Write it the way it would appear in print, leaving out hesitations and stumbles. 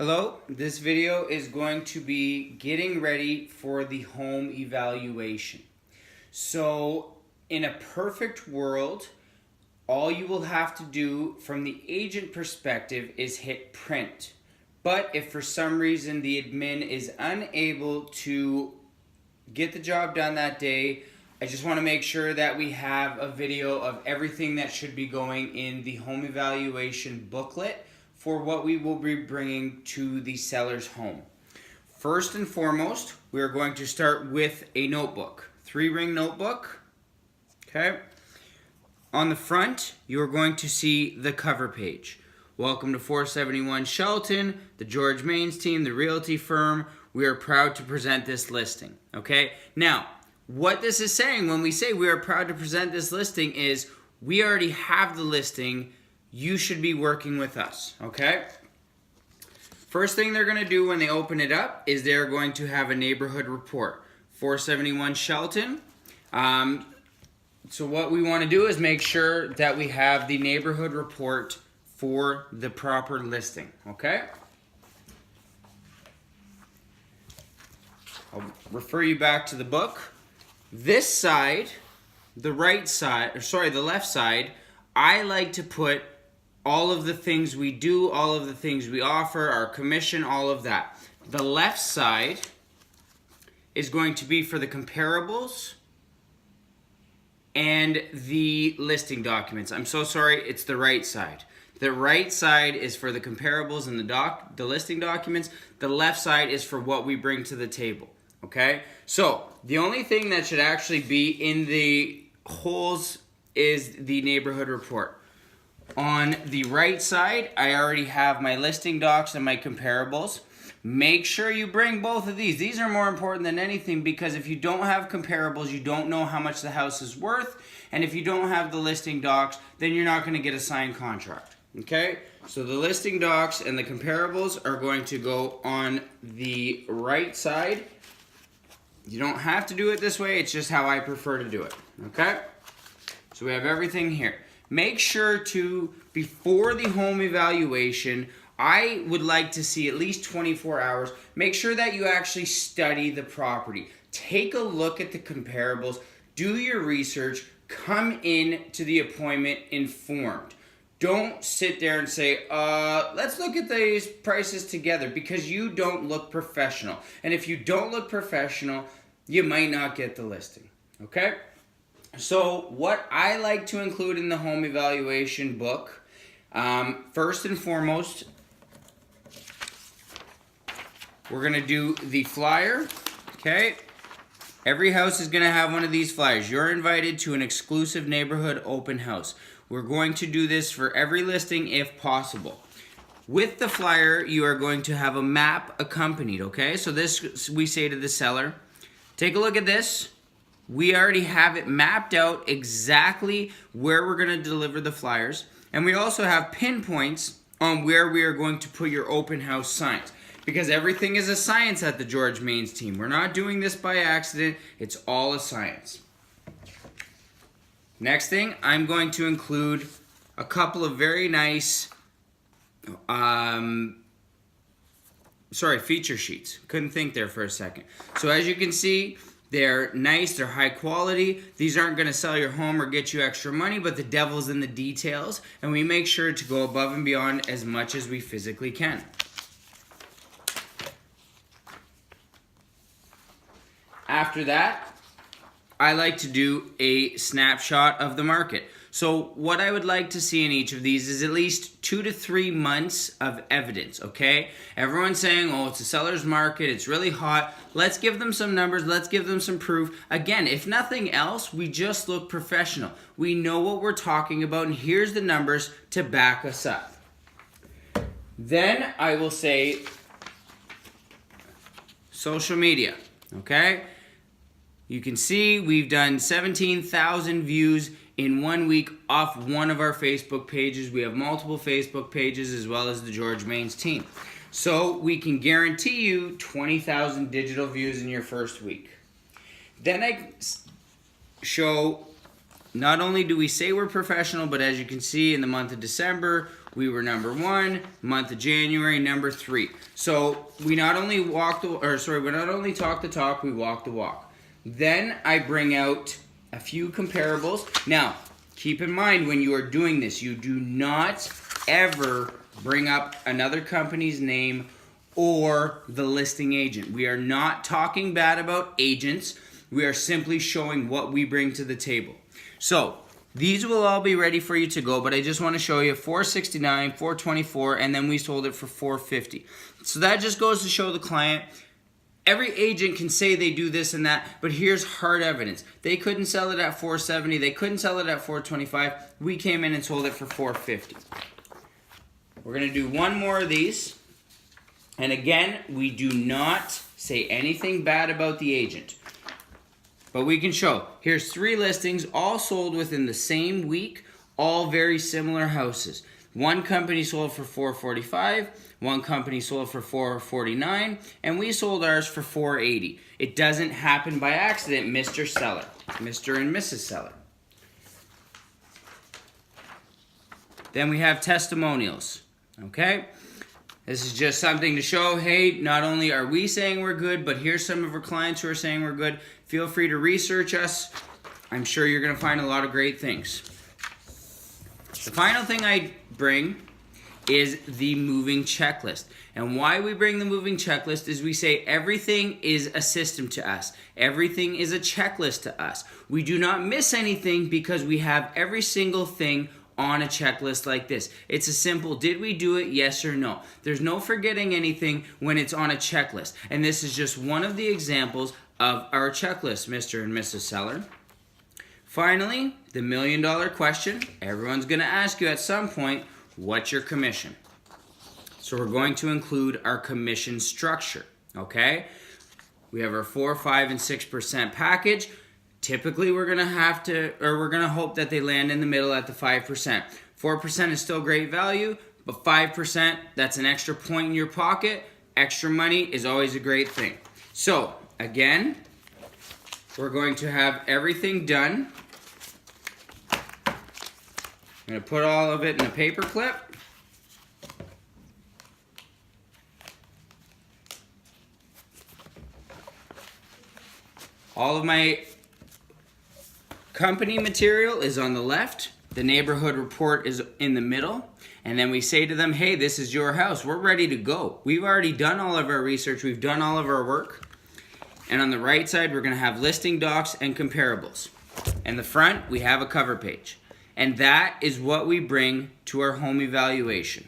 Hello, this video is going to be getting ready for the home evaluation. So in a perfect world, all you will have to do from the agent perspective is hit print. But if for some reason the admin is unable to get the job done that day, I just want to make sure that we have a video of everything that should be going in the home evaluation booklet for what we will be bringing to the seller's home. First and foremost, we are going to start with a notebook, 3-ring notebook. Okay. On the front, you are going to see the cover page. Welcome to 471 Shelton, the George Mains team, the realty firm. We are proud to present this listing. Okay. Now, what this is saying when we say we are proud to present this listing is we already have the listing. You should be working with us, okay? First thing they're going to do when they open it up is they're going to have a neighborhood report. 471 Shelton. So what we want to do is make sure that we have the neighborhood report for the proper listing, okay? I'll refer you back to the book. This side, the left side, I like to put all of the things we do, all of the things we offer, our commission, all of that. The left side is going to be for the comparables and the listing documents. I'm so sorry, it's the right side. The right side is for the comparables and the listing documents. The left side is for what we bring to the table, okay? So, the only thing that should actually be in the holes is the neighborhood report. On the right side, I already have my listing docs and my comparables. Make sure you bring both of these. These are more important than anything because if you don't have comparables, you don't know how much the house is worth. And if you don't have the listing docs, then you're not going to get a signed contract. Okay? So the listing docs and the comparables are going to go on the right side. You don't have to do it this way. It's just how I prefer to do it. Okay? So we have everything here. Make sure to, before the home evaluation, I would like to see at least 24 hours. Make sure that you actually study the property. Take a look at the comparables. Do your research. Come in to the appointment informed. Don't sit there and say, let's look at these prices together because you don't look professional. And if you don't look professional, you might not get the listing. Okay? So what I like to include in the home evaluation book, first and foremost, we're going to do the flyer, okay? Every house is going to have one of these flyers. You're invited to an exclusive neighborhood open house. We're going to do this for every listing if possible. With the flyer, you are going to have a map accompanied, okay? So this, we say to the seller, take a look at this. We already have it mapped out exactly where we're going to deliver the flyers. And we also have pinpoints on where we are going to put your open house signs. Because everything is a science at the George Mains team. We're not doing this by accident. It's all a science. Next thing, I'm going to include a couple of very nice feature sheets. Couldn't think there for a second. So as you can see, they're nice, they're high quality. These aren't going to sell your home or get you extra money, but the devil's in the details, and we make sure to go above and beyond as much as we physically can. After that, I like to do a snapshot of the market. So what I would like to see in each of these is at least 2 to 3 months of evidence, okay? Everyone's saying, oh, it's a seller's market, it's really hot. Let's give them some numbers, let's give them some proof. Again, if nothing else, we just look professional. We know what we're talking about, and here's the numbers to back us up. Then I will say social media, okay? You can see we've done 17,000 views in 1 week off one of our Facebook pages. We have multiple Facebook pages as well as the George Mains team. So we can guarantee you 20,000 digital views in your first week. Then I show not only do we say we're professional, but as you can see in the month of December, we were number 1, month of January, number 3. So we not only talk the talk, we walk the walk. Then I bring out a few comparables. Now, keep in mind when you are doing this, you do not ever bring up another company's name or the listing agent. We are not talking bad about agents. We are simply showing what we bring to the table. So these will all be ready for you to go, but I just want to show you $469, $424, and then we sold it for $450. So that just goes to show the client, every agent can say they do this and that, but here's hard evidence. They couldn't sell it at $470. They couldn't sell it at $425. We came in and sold it for $450. We're going to do one more of these. And again, we do not say anything bad about the agent. But we can show, here's 3 listings, all sold within the same week, all very similar houses. One company sold for $445, one company sold for $449, and we sold ours for $480. It doesn't happen by accident, Mr. Seller, Mr. and Mrs. Seller. Then we have testimonials, okay? This is just something to show, hey, not only are we saying we're good, but here's some of our clients who are saying we're good. Feel free to research us. I'm sure you're going to find a lot of great things. The final thing I bring is the moving checklist. And why we bring the moving checklist is we say everything is a system to us. Everything is a checklist to us. We do not miss anything because we have every single thing on a checklist like this. It's a simple, did we do it, yes or no? There's no forgetting anything when it's on a checklist. And this is just one of the examples of our checklist, Mr. and Mrs. Seller. Finally, the $1 million question. Everyone's going to ask you at some point, what's your commission? So we're going to include our commission structure, okay? We have our 4, 5, and 6% package. Typically, we're going to hope that they land in the middle at the 5%. 4% is still great value, but 5%, that's an extra point in your pocket. Extra money is always a great thing. So, again, we're going to have everything done. I'm going to put all of it in a paper clip. All of my company material is on the left. The neighborhood report is in the middle. And then we say to them, hey, this is your house. We're ready to go. We've already done all of our research. We've done all of our work. And on the right side, we're going to have listing docs and comparables. And the front, we have a cover page. And that is what we bring to our home evaluation.